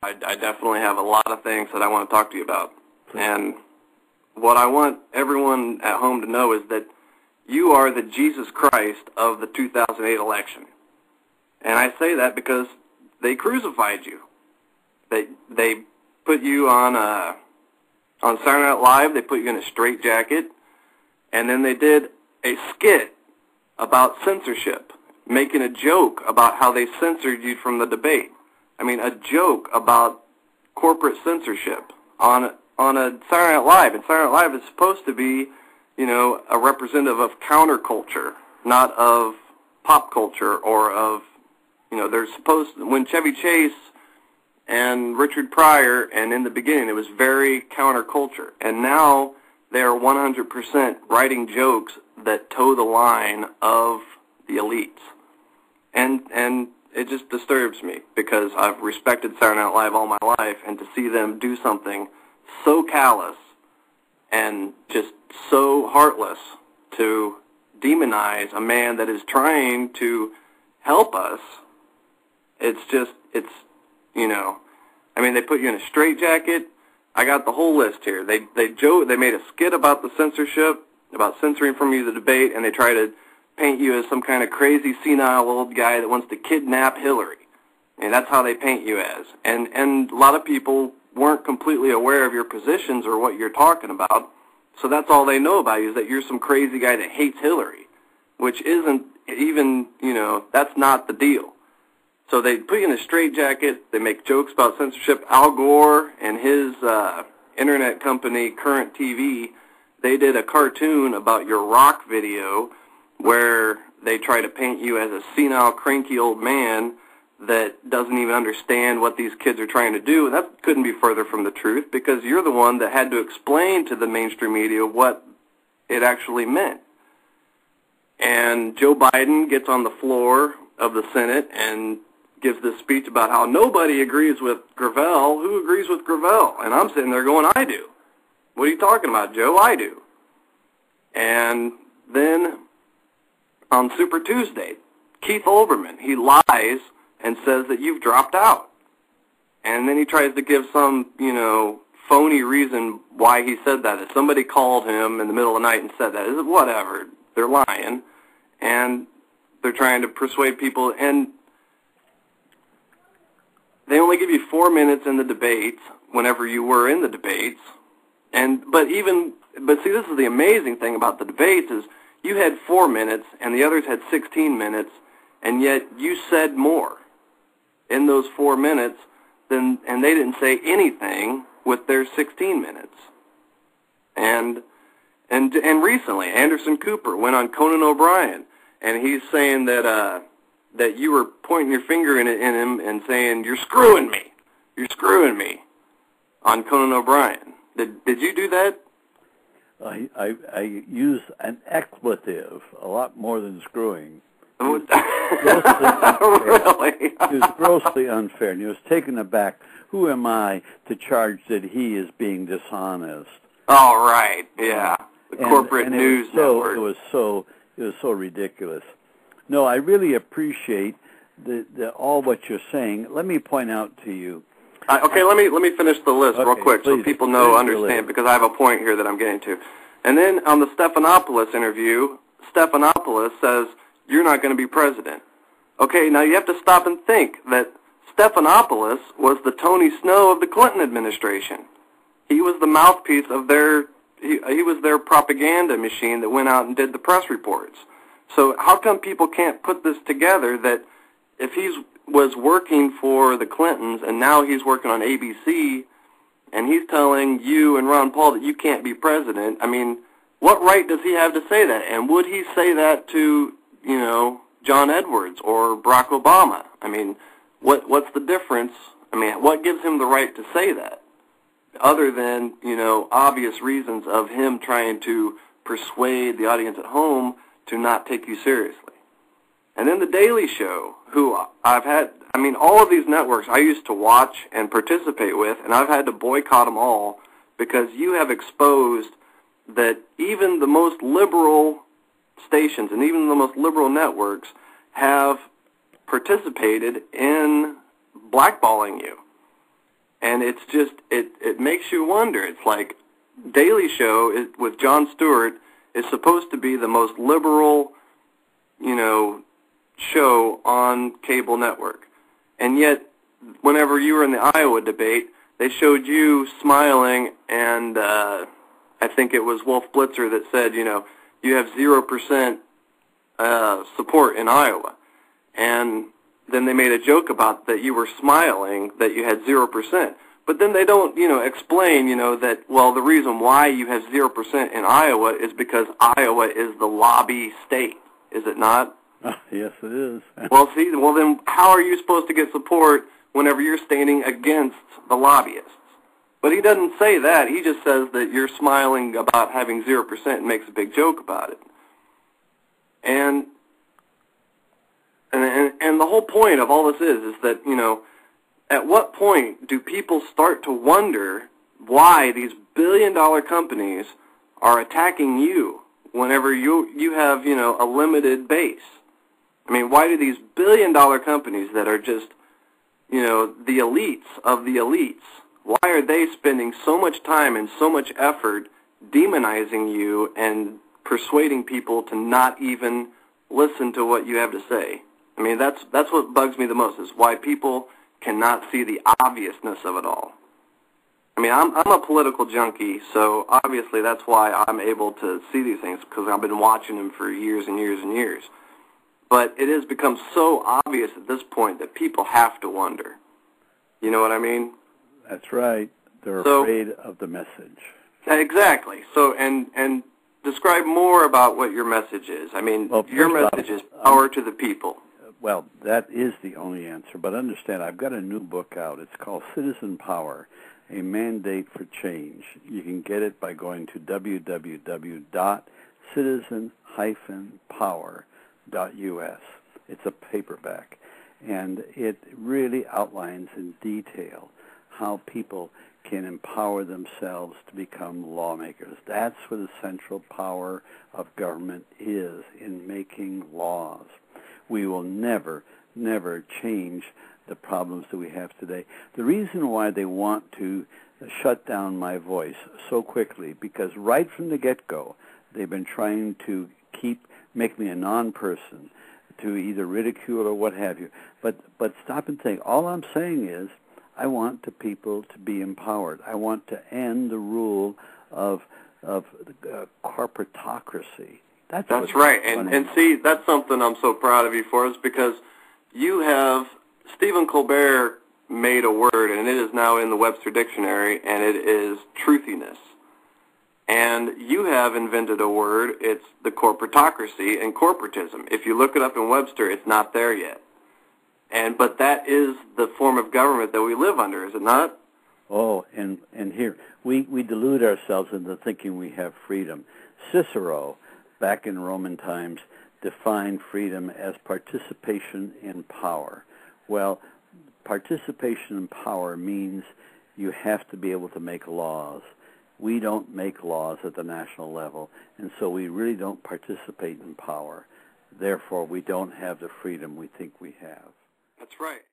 I definitely have a lot of things that I want to talk to you about. Please. And what I want everyone at home to know is that you are the Jesus Christ of the 2008 election. And I say that because they crucified you. They put you on Saturday Night Live. They put you in a straitjacket, and then they did a skit about censorship, making a joke about how they censored you from the debate. I mean, a joke about corporate censorship on a Saturday Night Live. And Saturday Night Live is supposed to be, a representative of counterculture, not of pop culture or of, they're supposed, when Chevy Chase and Richard Pryor, and in the beginning it was very counterculture. And now they're 100% writing jokes that toe the line of the elites. And it just disturbs me because I've respected Saturday Night Live all my life, and to see them do something so callous and just so heartless to demonize a man that is trying to help us, they put you in a straitjacket. I got the whole list here. They made a skit about the censorship, about censoring from you the debate, and they try to paint you as some kind of crazy, senile old guy that wants to kidnap Hillary. And that's how they paint you as. And a lot of people weren't completely aware of your positions or what you're talking about, so that's all they know about you, is that you're some crazy guy that hates Hillary, which isn't even, that's not the deal. So they put you in a straitjacket. They make jokes about censorship. Al Gore and his internet company, Current TV, they did a cartoon about your rock video where they try to paint you as a senile, cranky old man that doesn't even understand what these kids are trying to do. And that couldn't be further from the truth, because you're the one that had to explain to the mainstream media what it actually meant. And Joe Biden gets on the floor of the Senate and gives this speech about how nobody agrees with Gravel. Who agrees with Gravel? And I'm sitting there going, I do. What are you talking about, Joe? I do. And then on Super Tuesday, Keith Olbermann, he lies and says that you've dropped out. And then he tries to give some, phony reason why he said that. If somebody called him in the middle of the night and said that, whatever, they're lying. And they're trying to persuade people. And they only give you 4 minutes in the debates whenever you were in the debates. But see, this is the amazing thing about the debates is you had 4 minutes and the others had 16 minutes, and yet you said more in those 4 minutes and they didn't say anything with their 16 minutes. And recently, Anderson Cooper went on Conan O'Brien, and he's saying that you were pointing your finger in him and saying, you're screwing me on Conan O'Brien. Did you do that? I use an expletive a lot more than screwing. Really? It was grossly unfair, and he was taken aback. Who am I to charge that he is being dishonest? Oh, right, yeah. The corporate news network. It was so ridiculous. No, I really appreciate all what you're saying. Let me point out to you. Okay, let me finish the list real quick so people understand, because I have a point here that I'm getting to. And then on the Stephanopoulos interview, Stephanopoulos says, you're not going to be president. Okay, now you have to stop and think that Stephanopoulos was the Tony Snow of the Clinton administration. He was the mouthpiece of he was their propaganda machine that went out and did the press reports. So how come people can't put this together, that if he was working for the Clintons and now he's working on ABC and he's telling you and Ron Paul that you can't be president, I mean, what right does he have to say that? And would he say that to, John Edwards or Barack Obama? I mean, what's the difference? I mean, what gives him the right to say that? Other than, obvious reasons of him trying to persuade the audience at home to not take you seriously. And then The Daily Show, who I've had, all of these networks I used to watch and participate with, and I've had to boycott them all because you have exposed that even the most liberal stations and even the most liberal networks have participated in blackballing you. And it's just, it makes you wonder. It's like Daily Show with Jon Stewart is supposed to be the most liberal, show on cable network. And yet, whenever you were in the Iowa debate, they showed you smiling, and I think it was Wolf Blitzer that said, you have 0% support in Iowa. And then they made a joke about that you were smiling, that you had 0%. But then they don't, explain, that, well, the reason why you have 0% in Iowa is because Iowa is the lobby state, is it not? Yes, it is. Well, then how are you supposed to get support whenever you're standing against the lobbyists? But he doesn't say that. He just says that you're smiling about having 0% and makes a big joke about it. And the whole point of all this is that, at what point do people start to wonder why these billion-dollar companies are attacking you whenever you have, a limited base? I mean, why do these billion-dollar companies that are just, the elites of the elites, why are they spending so much time and so much effort demonizing you and persuading people to not even listen to what you have to say? I mean, that's what bugs me the most, is why people cannot see the obviousness of it all. I mean, I'm a political junkie, so obviously that's why I'm able to see these things, because I've been watching them for years and years and years. But it has become so obvious at this point that people have to wonder. You know what I mean? That's right. They're afraid of the message. Exactly. So, and describe more about what your message is. I mean, your message is power to the people. Well, that is the only answer. But understand, I've got a new book out. It's called Citizen Power, A Mandate for Change. You can get it by going to www.citizen-power.us. It's a paperback, and it really outlines in detail how people can empower themselves to become lawmakers. That's where the central power of government is, in making laws. We will never change the problems that we have today. The reason why they want to shut down my voice so quickly, because right from the get-go, they've been trying to make me a non-person, to either ridicule or what have you. But stop and think. All I'm saying is, I want the people to be empowered. I want to end the rule of corporatocracy. That's right. And see, that's something I'm so proud of you for, is because you have, Stephen Colbert made a word, and it is now in the Webster Dictionary, and it is truthiness. And you have invented a word, it's the corporatocracy and corporatism. If you look it up in Webster, it's not there yet. But that is the form of government that we live under, is it not? Oh, and here, we delude ourselves into thinking we have freedom. Cicero, back in Roman times, defined freedom as participation in power. Well, participation in power means you have to be able to make laws. We don't make laws at the national level, and so we really don't participate in power. Therefore, we don't have the freedom we think we have. That's right.